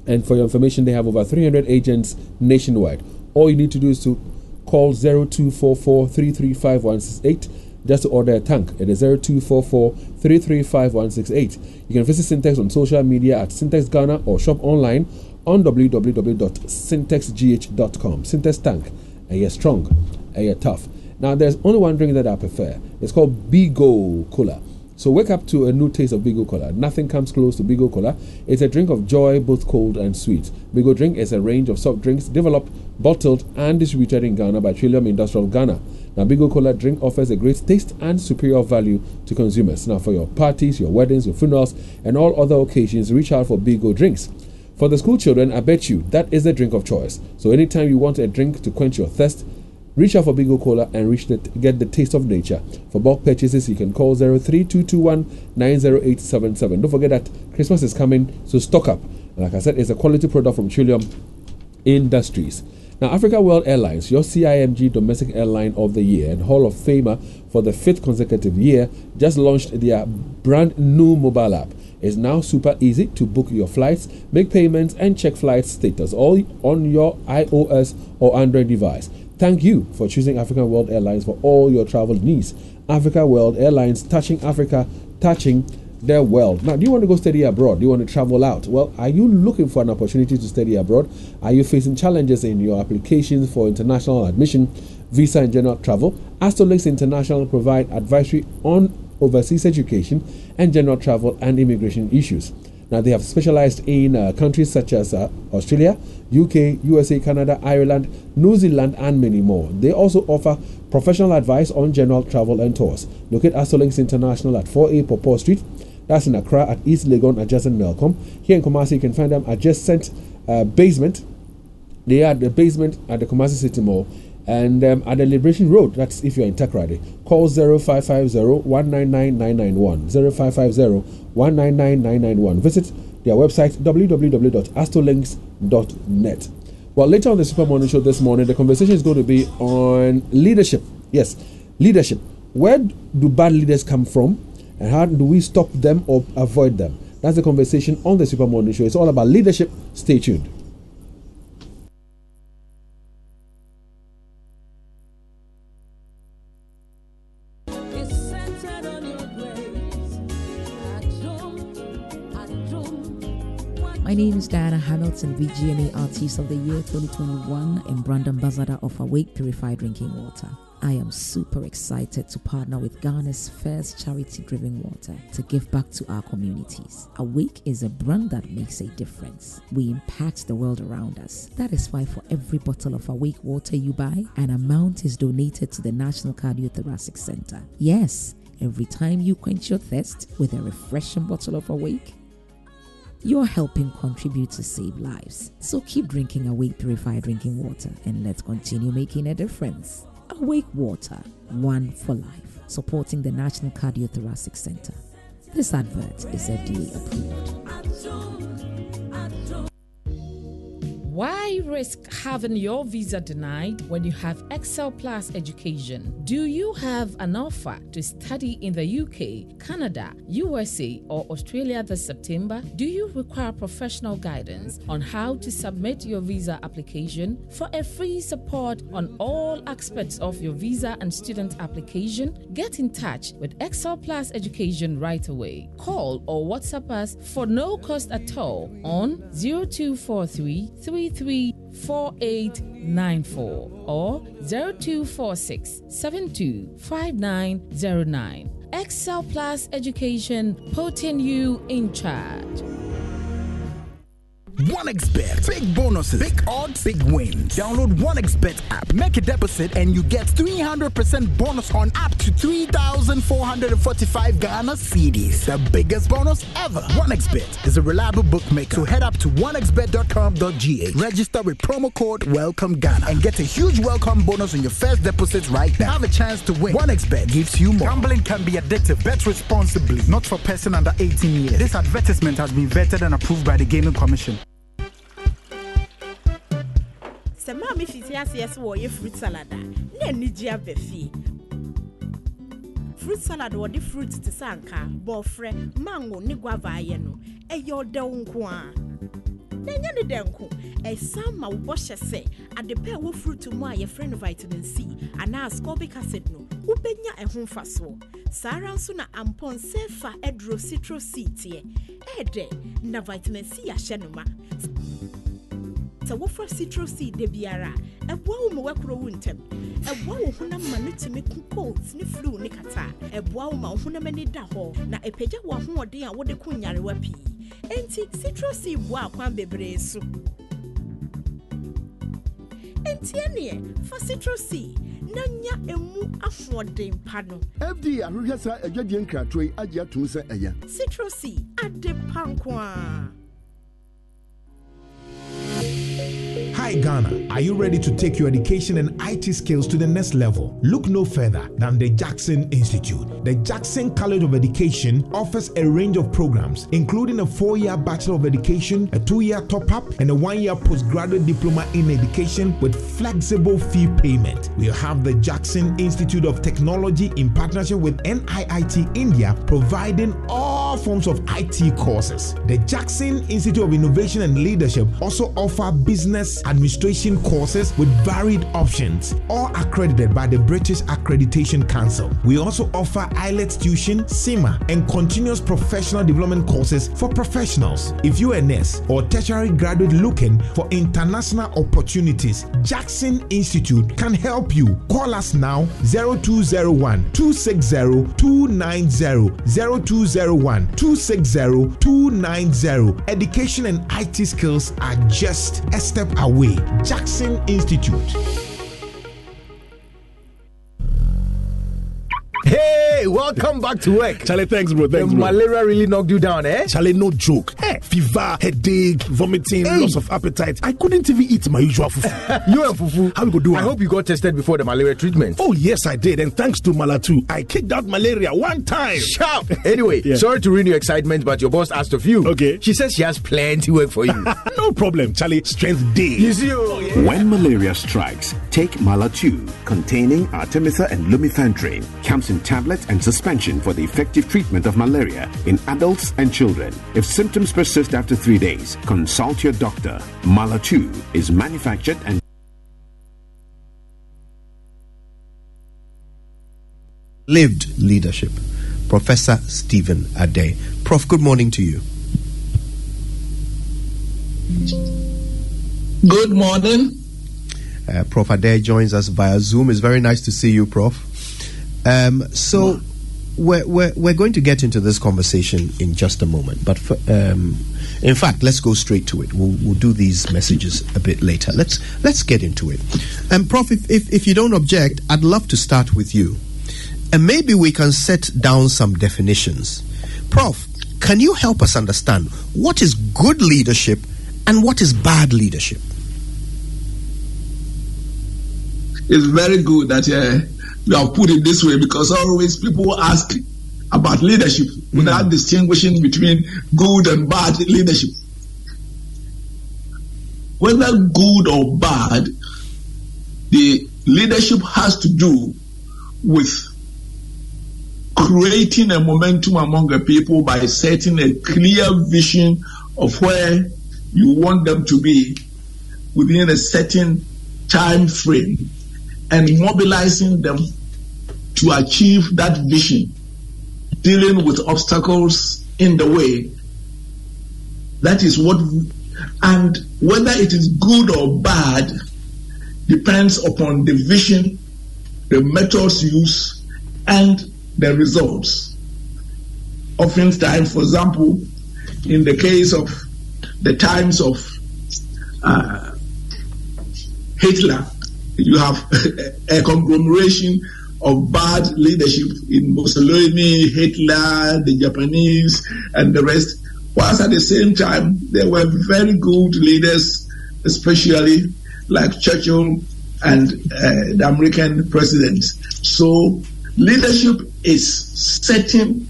And for your information, they have over 300 agents nationwide. All you need to do is to call 0244 335 168 just to order a tank. It is 0244 335 168. You can visit Syntex on social media at Syntex Ghana or shop online on www.syntexgh.com. Syntex tank, and you're strong, and you're tough. Now, there's only one drink that I prefer. It's called Bigo Cola. So wake up to a new taste of Bigo Cola. Nothing comes close to Bigo Cola. It's a drink of joy, both cold and sweet. Bigo Drink is a range of soft drinks developed, bottled, and distributed in Ghana by Trillium Industrial Ghana. Now, Bigo Cola drink offers a great taste and superior value to consumers. Now, for your parties, your weddings, your funerals, and all other occasions, reach out for Bigo drinks. For the school children, I bet you that is the drink of choice. So anytime you want a drink to quench your thirst, reach out for Bigo Cola and get the taste of nature. For bulk purchases, you can call 03221 90877. Don't forget that Christmas is coming, so stock up. And like I said, it's a quality product from Trillium Industries. Now, Africa World Airlines, your CIMG Domestic Airline of the Year and Hall of Famer for the 5th consecutive year, just launched their brand new mobile app. It's now super easy to book your flights, make payments, and check flight status all on your iOS or Android device. Thank you for choosing African World Airlines for all your travel needs. Africa World Airlines, touching Africa, touching their world. Now, do you want to go study abroad? Do you want to travel out? Well, are you looking for an opportunity to study abroad? Are you facing challenges in your applications for international admission, visa, and general travel? Astolinks International provide advisory on overseas education and general travel and immigration issues. Now, they have specialized in countries such as Australia, UK, USA, Canada, Ireland, New Zealand, and many more. They also offer professional advice on general travel and tours. Locate Astolinks International at 4A Popo Street. That's in Accra at East Legon, adjacent Melcom. Here in Kumasi, you can find them adjacent basement. They are at the basement at the Kumasi City Mall. And at the Liberation Road, that's if you're in Takrady, call 0550-199-991. 0550-199-991. Visit their website, www.astolinks.net. Well, later on the Super Morning Show this morning, the conversation is going to be on leadership. Yes, leadership. Where do bad leaders come from? And how do we stop them or avoid them? That's the conversation on the Super Morning Show. It's all about leadership. Stay tuned. name is Diana Hamilton, VGMA Artist of the Year 2021 and brand ambassador of Awake Purified Drinking Water. I am super excited to partner with Ghana's first charity-driven water to give back to our communities. Awake is a brand that makes a difference. We impact the world around us. That is why for every bottle of Awake water you buy, an amount is donated to the National Cardiothoracic Center. Yes, every time you quench your thirst with a refreshing bottle of Awake, you're helping contribute to save lives. So keep drinking Awake Purified Drinking Water and let's continue making a difference. Awake Water, one for life, supporting the National Cardiothoracic Center. This advert is FDA approved. Why risk having your visa denied when you have Excel Plus education? Do you have an offer to study in the UK, Canada, USA, or Australia this September? Do you require professional guidance on how to submit your visa application? For a free support on all aspects of your visa and student application, get in touch with Excel Plus Education right away. Call or WhatsApp us for no cost at all on 0243 334894 or 0246 725909. Excel Plus Education, putting you in charge. 1xBet. Big bonuses, big odds, big wins. Download 1xBet app, make a deposit, and you get 300% bonus on up to 3,445 Ghana cedis. The biggest bonus ever. 1xBet is a reliable bookmaker. So head up to 1xBet.com.gh. Register with promo code WELCOME-GHANA and get a huge welcome bonus on your first deposit right now. Have a chance to win. 1xBet gives you more. Gambling can be addictive. Bet responsibly. Not for person under 18 years. This advertisement has been vetted and approved by the Gaming Commission. Mama yes fruit salad. Fruit salad or the fruits to sanka, bofre, mango, ni guava yeno, e yo deunqua. Nenya ni denku, e sama ubosha se, at the pair of fruit to my friend vitamin C, and ascorbic acid no, ubenya e home faso. Saran suna ampon sefa edro citro seed, ede, na vitamin C a shenuma. Wofra citro seed de biara e boa wo mawakro wuntem e boa wo honam manutimi cold ni flu ni kata e boa wo ma honam ani da ho na e pagya wo hoɔden a wode kunyare wa pii enti citro seed boa kwan bebre so enti ene fa citro seed na nya emu afoɔden pa no FD ahwehwɛ sa adwadie nkratoi agye atum sɛ ɛyɛ citro seed ade pankwa. Hi Ghana, are you ready to take your education and IT skills to the next level? Look no further than the Jackson Institute. The Jackson College of Education offers a range of programs, including a 4-year Bachelor of Education, a 2-year top-up, and a 1-year postgraduate diploma in education with flexible fee payment. We have the Jackson Institute of Technology in partnership with NIIT India, providing all forms of IT courses. The Jackson Institute of Innovation and Leadership also offer business administration courses with varied options, all accredited by the British Accreditation Council. We also offer IELTS tuition, CIMA, and continuous professional development courses for professionals. If you're a nurse or tertiary graduate looking for international opportunities, Jackson Institute can help you. Call us now 0201 260 290 0201 260 290. Education and IT skills are just a step away. Jackson Institute. Hey, welcome back to work. Charlie, thanks, bro. Thanks, the bro. malaria really knocked you down, eh? Charlie, no joke. Fever, headache, vomiting, loss of appetite. I couldn't even eat my usual fufu. You and fufu? How we go do it? I hope you got tested before the malaria treatment. Oh, yes, I did. And thanks to Malatu, I kicked out malaria one time. Sharp. Anyway, sorry to ruin your excitement, but your boss asked of you. Okay. She says she has plenty work for you. No problem, Charlie. Strength day. You see, When malaria strikes, take Malatu, containing Artemether and Lumefantrine. Comes in tablets and suspension for the effective treatment of malaria in adults and children. If symptoms persist after 3 days, consult your doctor. Malatu is manufactured and lived leadership. Professor Stephen Ade. Prof, good morning to you. Good morning. Prof. Adair joins us via Zoom. It's very nice to see you, Prof. So we're going to get into this conversation in just a moment. But in fact, let's go straight to it. We'll do these messages a bit later. Let's get into it. Prof, if you don't object, I'd love to start with you. And maybe we can set down some definitions. Prof, can you help us understand what is good leadership and what is bad leadership? It's very good that you have put it this way, because always people ask about leadership without distinguishing between good and bad leadership. Whether good or bad, the leadership has to do with creating a momentum among the people by setting a clear vision of where you want them to be within a certain time frame and mobilizing them to achieve that vision, dealing with obstacles in the way. That is what, and whether it is good or bad depends upon the vision, the methods used, and the results. Oftentimes, for example, in the case of the times of Hitler, you have a conglomeration of bad leadership in Mussolini, Hitler, the Japanese, and the rest. Whilst at the same time, there were very good leaders, especially like Churchill and the American presidents. So leadership is setting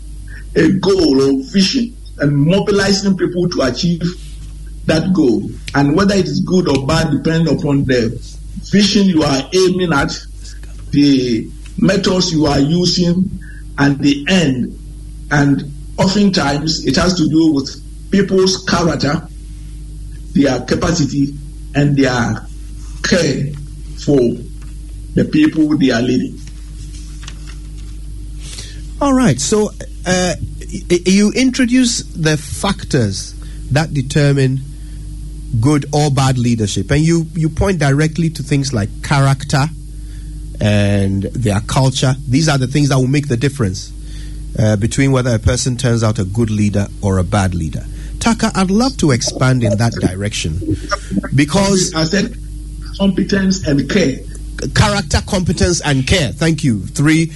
a goal or vision and mobilizing people to achieve that goal. And whether it is good or bad depends upon the vision you are aiming at, the methods you are using, and the end. And oftentimes it has to do with people's character, their capacity, and their care for the people they are leading. All right. So you introduce the factors that determine good or bad leadership, and you point directly to things like character and their culture. These are the things that will make the difference between whether a person turns out a good leader or a bad leader. Taka, I'd love to expand in that direction, because I said competence and care. Character, competence, and care. Thank you. Three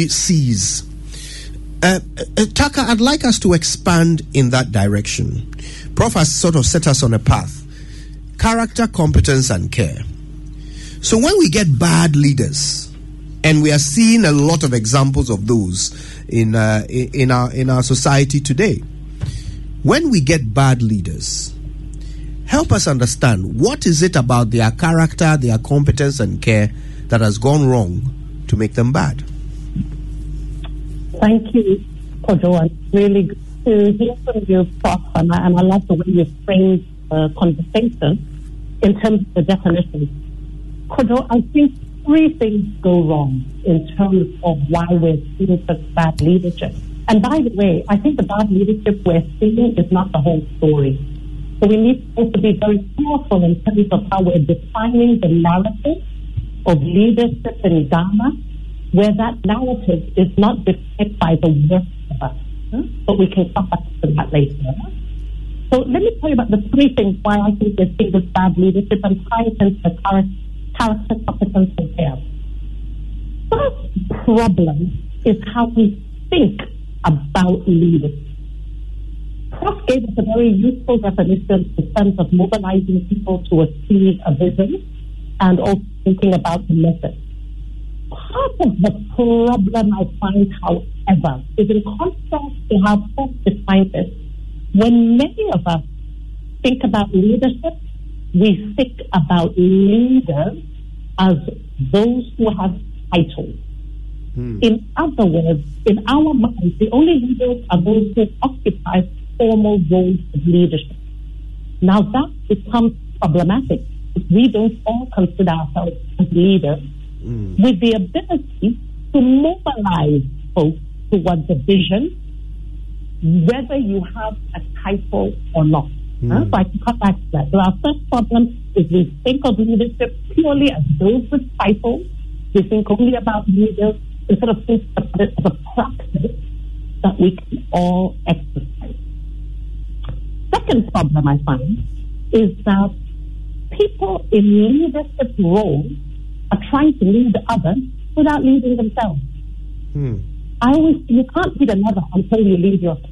C's. Taka, I'd like us to expand in that direction. Prof has sort of set us on a path. Character, competence, and care. So when we get bad leaders, and we are seeing a lot of examples of those in our society today, when we get bad leaders, help us understand, what is it about their character, their competence, and care that has gone wrong to make them bad? Thank you, Kojo. Really good to hear from you, Prof. And I love the way you framed the conversation in terms of the definition. Kojo, I think three things go wrong in terms of why we're seeing such bad leadership. And by the way, I think the bad leadership we're seeing is not the whole story. So we need to be very careful in terms of how we're defining the narrative of leadership in Ghana, where that narrative is not defined by the worst of us. But we can come back to that later. So let me tell you about the three things why I think we're seeing this bad leadership and tie it into the character, competence, and care. First problem is how we think about leaders. Prof gave us a very useful definition in terms of mobilizing people to achieve a vision and also thinking about the method. Part of the problem I find, however, is in contrast to how Prof defined it. When many of us think about leadership, we think about leaders as those who have titles. In other words, in our minds, the only leaders are those who occupy formal roles of leadership. Now that becomes problematic if we don't all consider ourselves as leaders with the ability to mobilize folks towards a vision, whether you have a title or not. So I can come back to that. So our first problem is we think of leadership purely as those with titles. We think only about leaders instead of think about it as a practice that we can all exercise. Second problem I find is that people in leadership roles are trying to lead others without leading themselves. You can't lead another until you lead yourself.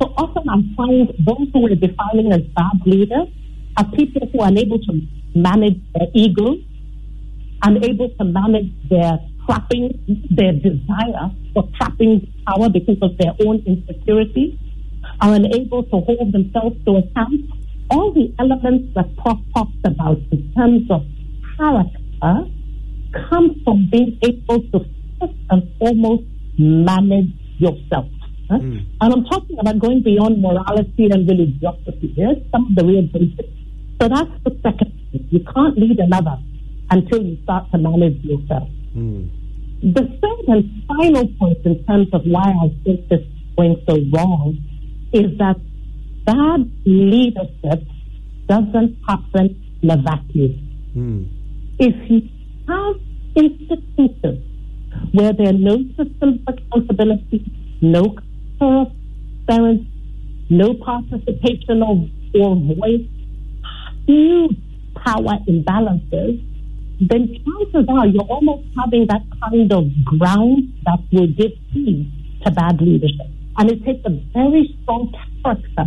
So often I find those who are defining as bad leaders are people who are unable to manage their ego, unable to manage their trapping, their desire for trapping power because of their own insecurity, are unable to hold themselves to account. All the elements that Prof talks about in terms of character come from being able to first and foremost manage yourself. And I'm talking about going beyond morality and religiosity. Here's some of the real basics. So that's the second thing. You can't lead another until you start to manage yourself. The third and final point in terms of why I think this is going so wrong is that bad leadership doesn't happen in a vacuum. If you have institutions where there are no systems of accountability, no transparency, no participation or voice, huge power imbalances, then chances are you're almost having that kind of ground that will give heed to bad leadership. And it takes a very strong character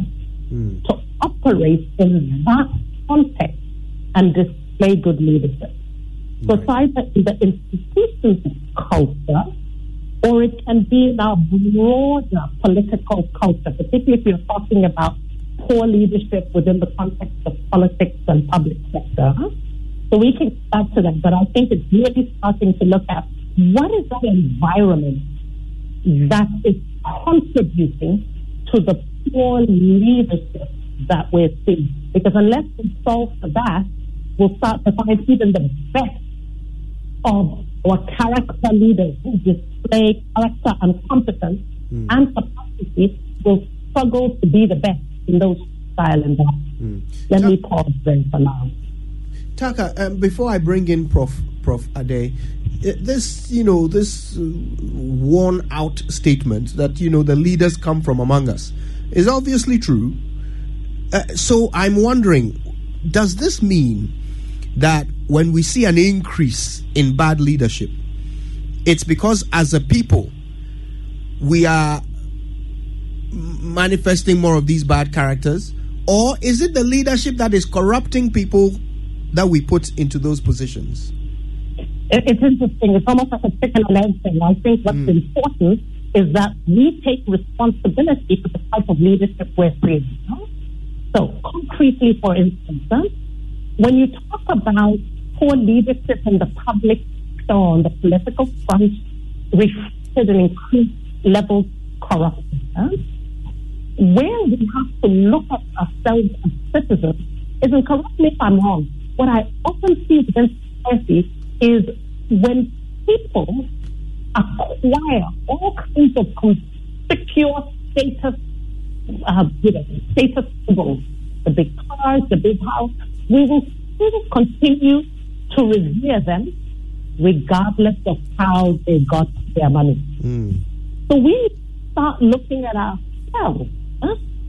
to operate in that context and display good leadership. So it's either in the institutions culture or it can be in our broader political culture, particularly if you're talking about poor leadership within the context of politics and public sector. So we can start to that, but I think it's really starting to look at what is that environment that is contributing to the poor leadership that we're seeing. Because unless we solve for that, we'll start to find even the best of our character leaders who display character and competence and capacity will struggle to be the best in those style environments. Let me pause there for now. Taka, before I bring in Prof Ade, this worn out statement that the leaders come from among us is obviously true. So I'm wondering, does this mean that when we see an increase in bad leadership, it's because as a people we are manifesting more of these bad characters, or is it the leadership that is corrupting people that we put into those positions? It's interesting. It's almost like a chicken and egg thing. I think what's important is that we take responsibility for the type of leadership we're creating. So, concretely, for instance, when you talk about poor leadership in the public sector or on the political front, reflected in increased levels of corruption, where we have to look at ourselves as citizens is, and correct me if I'm wrong, what I often see within society is when people acquire all kinds of conspicuous status symbols, the big cars, the big house, we will still continue to revere them regardless of how they got their money. So we start looking at ourselves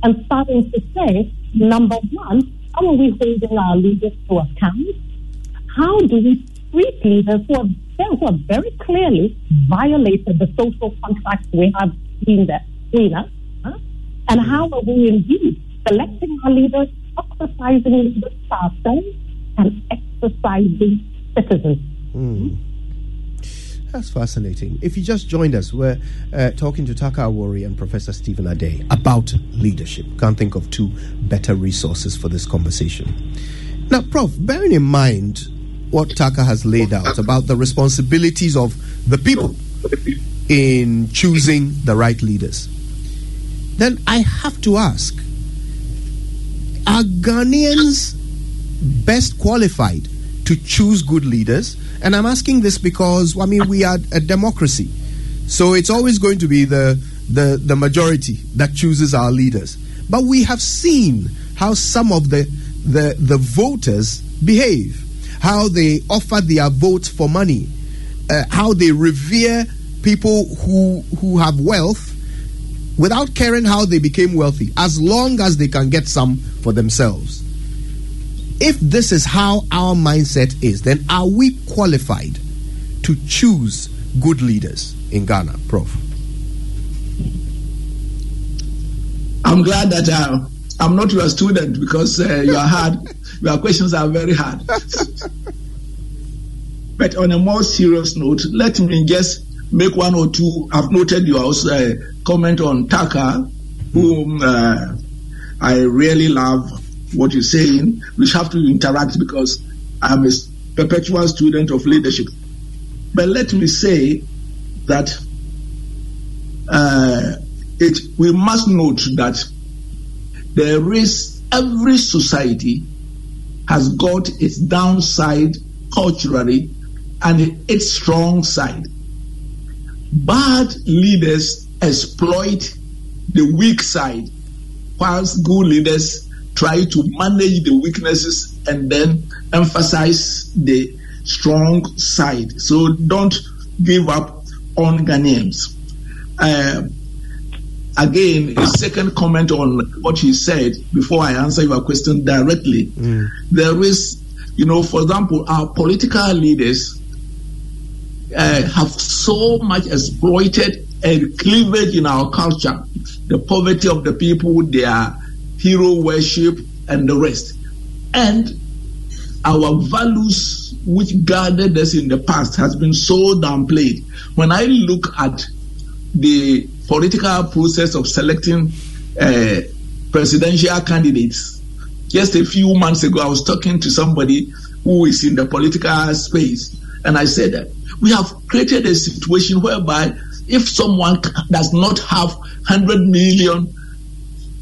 and starting to say, number one, how are we holding our leaders to account? How do we treat leaders who have very clearly violated the social contracts we have between us? And how are we indeed selecting our leaders, exercising leaders for ourselves, and exercising citizens? That's fascinating. If you just joined us, we're talking to Taka Awori and Professor Stephen Ade about leadership. Can't think of two better resources for this conversation. Now, Prof, bearing in mind what Taka has laid out about the responsibilities of the people in choosing the right leaders, then I have to ask, are Ghanaians best qualified to choose good leaders? And I'm asking this because, we are a democracy. So it's always going to be the majority that chooses our leaders. But we have seen how some of the voters behave, how they offer their votes for money, how they revere people who have wealth without caring how they became wealthy, as long as they can get some for themselves. If this is how our mindset is, then are we qualified to choose good leaders in Ghana, Prof? I'm glad that I'm not your student, because your questions are very hard. But on a more serious note, let me just make one or two. I've noted your comment on Taka, whom I really love what you're saying. We have to interact because I'm a perpetual student of leadership. But let me say that we must note that every society has got its downside culturally and its strong side. Bad leaders exploit the weak side, whilst good leaders try to manage the weaknesses and then emphasize the strong side. So don't give up on Ghanaians. Again, a second comment on what you said before I answer your question directly. There is, for example, our political leaders have so much exploited a cleavage in our culture, the poverty of the people, their hero worship, and the rest. And our values, which guided us in the past, has been so downplayed. When I look at the political process of selecting presidential candidates, just a few months ago, I was talking to somebody who is in the political space, and I said that we have created a situation whereby if someone does not have 100 million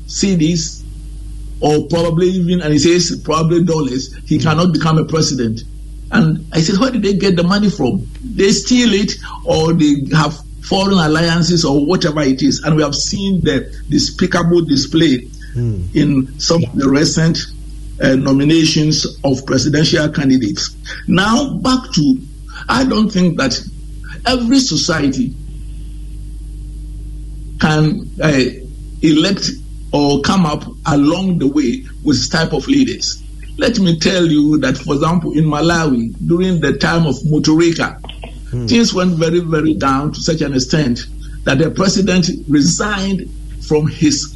cedis, or probably even, and he says probably dollars, he cannot become a president. And I said, where did they get the money from? They steal it, or they have foreign alliances, or whatever it is. And we have seen the despicable display in some of the recent nominations of presidential candidates. Now, back to, I don't think that every society can elect or come up along the way with this type of leaders. Let me tell you that, for example, in Malawi, during the time of Mutarika, things went very, very down to such an extent that the president resigned from his